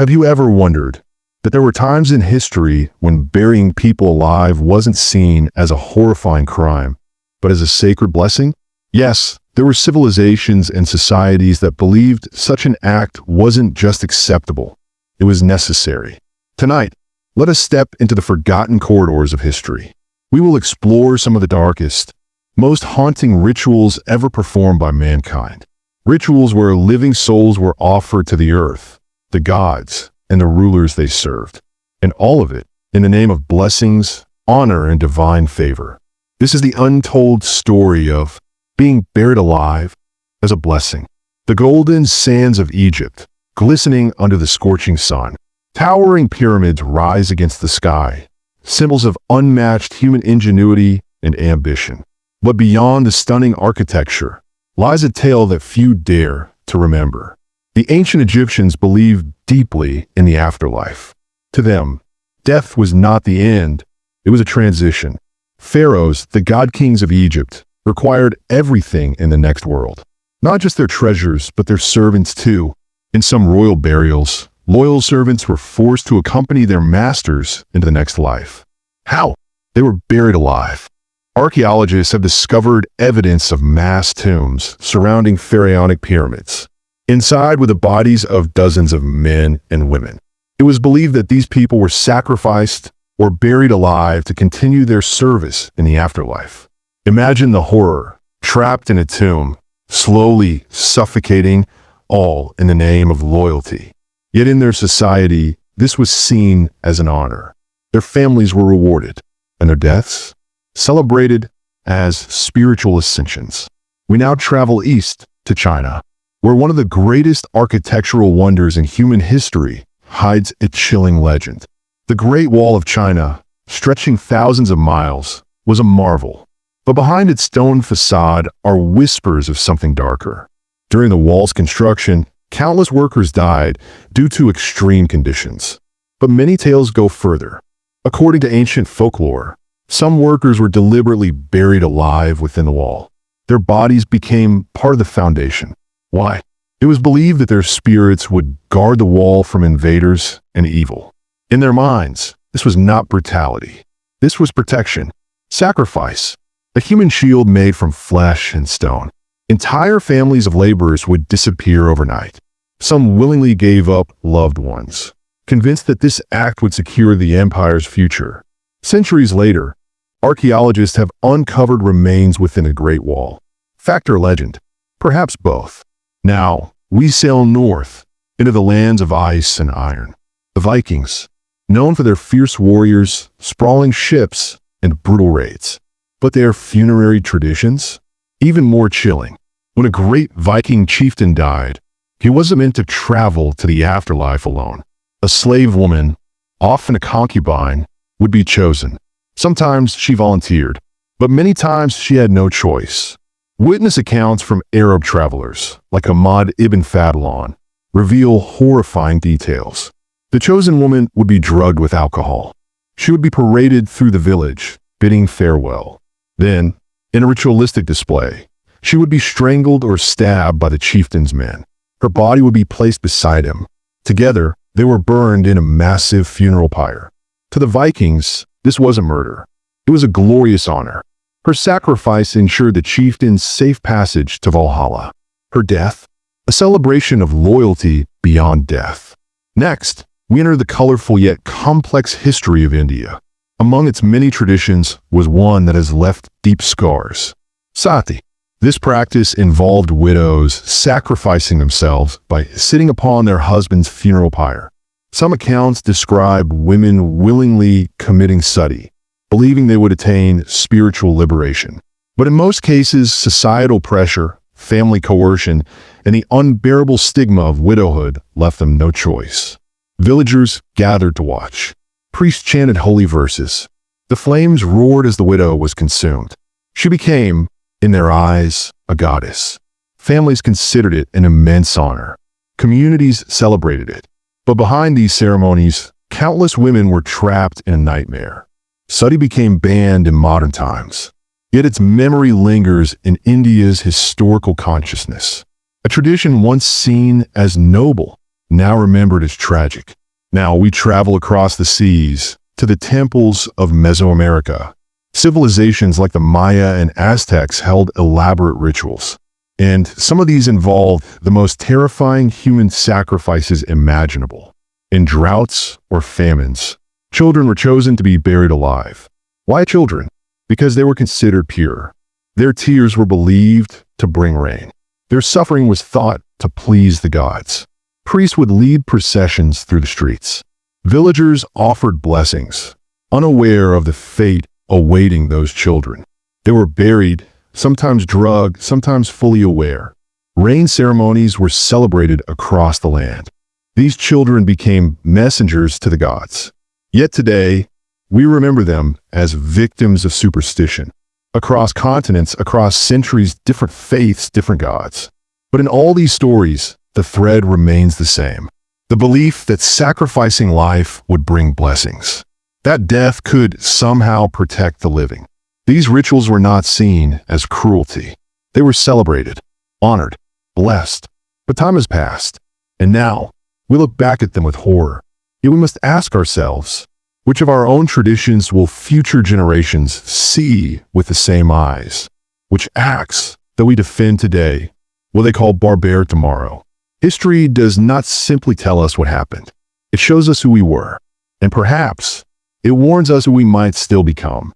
Have you ever wondered that there were times in history when burying people alive wasn't seen as a horrifying crime, but as a sacred blessing? Yes, there were civilizations and societies that believed such an act wasn't just acceptable, it was necessary. Tonight, let us step into the forgotten corridors of history. We will explore some of the darkest, most haunting rituals ever performed by mankind. Rituals where living souls were offered to the earth, the gods, and the rulers they served. And all of it in the name of blessings, honor, and divine favor. This is the untold story of being buried alive as a blessing. The golden sands of Egypt, glistening under the scorching sun. Towering pyramids rise against the sky, symbols of unmatched human ingenuity and ambition. But beyond the stunning architecture lies a tale that few dare to remember. The ancient Egyptians believed deeply in the afterlife. To them, death was not the end, it was a transition. Pharaohs, the god-kings of Egypt, required everything in the next world. Not just their treasures, but their servants too. In some royal burials, loyal servants were forced to accompany their masters into the next life. How? They were buried alive. Archaeologists have discovered evidence of mass tombs surrounding pharaonic pyramids. Inside were the bodies of dozens of men and women. It was believed that these people were sacrificed or buried alive to continue their service in the afterlife. Imagine the horror, trapped in a tomb, slowly suffocating, all in the name of loyalty. Yet in their society, this was seen as an honor. Their families were rewarded, and their deaths celebrated as spiritual ascensions. We now travel east to China, where one of the greatest architectural wonders in human history hides a chilling legend. The Great Wall of China, stretching thousands of miles, was a marvel. But behind its stone facade are whispers of something darker. During the wall's construction, countless workers died due to extreme conditions. But many tales go further. According to ancient folklore, some workers were deliberately buried alive within the wall. Their bodies became part of the foundation. Why? It was believed that their spirits would guard the wall from invaders and evil. In their minds, this was not brutality. This was protection, sacrifice, a human shield made from flesh and stone. Entire families of laborers would disappear overnight. Some willingly gave up loved ones, convinced that this act would secure the empire's future. Centuries later, archaeologists have uncovered remains within a Great Wall. Fact or legend? Perhaps both. Now, we sail north into the lands of ice and iron. The Vikings, known for their fierce warriors, sprawling ships, and brutal raids. But their funerary traditions? Even more chilling. When a great Viking chieftain died, he wasn't meant to travel to the afterlife alone. A slave woman, often a concubine, would be chosen. Sometimes she volunteered, but many times she had no choice. Witness accounts from Arab travelers, like Ahmad ibn Fadlan, reveal horrifying details. The chosen woman would be drugged with alcohol. She would be paraded through the village, bidding farewell. Then, in a ritualistic display, she would be strangled or stabbed by the chieftain's men. Her body would be placed beside him. Together, they were burned in a massive funeral pyre. To the Vikings, this wasn't murder. It was a glorious honor. Her sacrifice ensured the chieftain's safe passage to Valhalla. Her death, a celebration of loyalty beyond death. Next, we enter the colorful yet complex history of India. Among its many traditions was one that has left deep scars. Sati. This practice involved widows sacrificing themselves by sitting upon their husband's funeral pyre. Some accounts describe women willingly committing sati, believing they would attain spiritual liberation. But in most cases, societal pressure, family coercion, and the unbearable stigma of widowhood left them no choice. Villagers gathered to watch. Priests chanted holy verses. The flames roared as the widow was consumed. She became, in their eyes, a goddess. Families considered it an immense honor. Communities celebrated it. But behind these ceremonies, countless women were trapped in a nightmare. Sati became banned in modern times. Yet its memory lingers in India's historical consciousness. A tradition once seen as noble, now remembered as tragic. Now we travel across the seas to the temples of Mesoamerica. Civilizations like the Maya and Aztecs held elaborate rituals, and some of these involved the most terrifying human sacrifices imaginable. In droughts or famines, children were chosen to be buried alive. Why children? Because they were considered pure. Their tears were believed to bring rain. Their suffering was thought to please the gods. Priests would lead processions through the streets. Villagers offered blessings, unaware of the fate awaiting those children. They were buried, sometimes drugged, sometimes fully aware. Rain ceremonies were celebrated across the land. These children became messengers to the gods. Yet today, we remember them as victims of superstition. Across continents, across centuries, different faiths, different gods. But in all these stories, the thread remains the same. The belief that sacrificing life would bring blessings. That death could somehow protect the living. These rituals were not seen as cruelty. They were celebrated, honored, blessed. But time has passed, and now we look back at them with horror. Yet we must ask ourselves, which of our own traditions will future generations see with the same eyes? Which acts that we defend today will they call barbaric tomorrow? History does not simply tell us what happened. It shows us who we were, and perhaps it warns us who we might still become.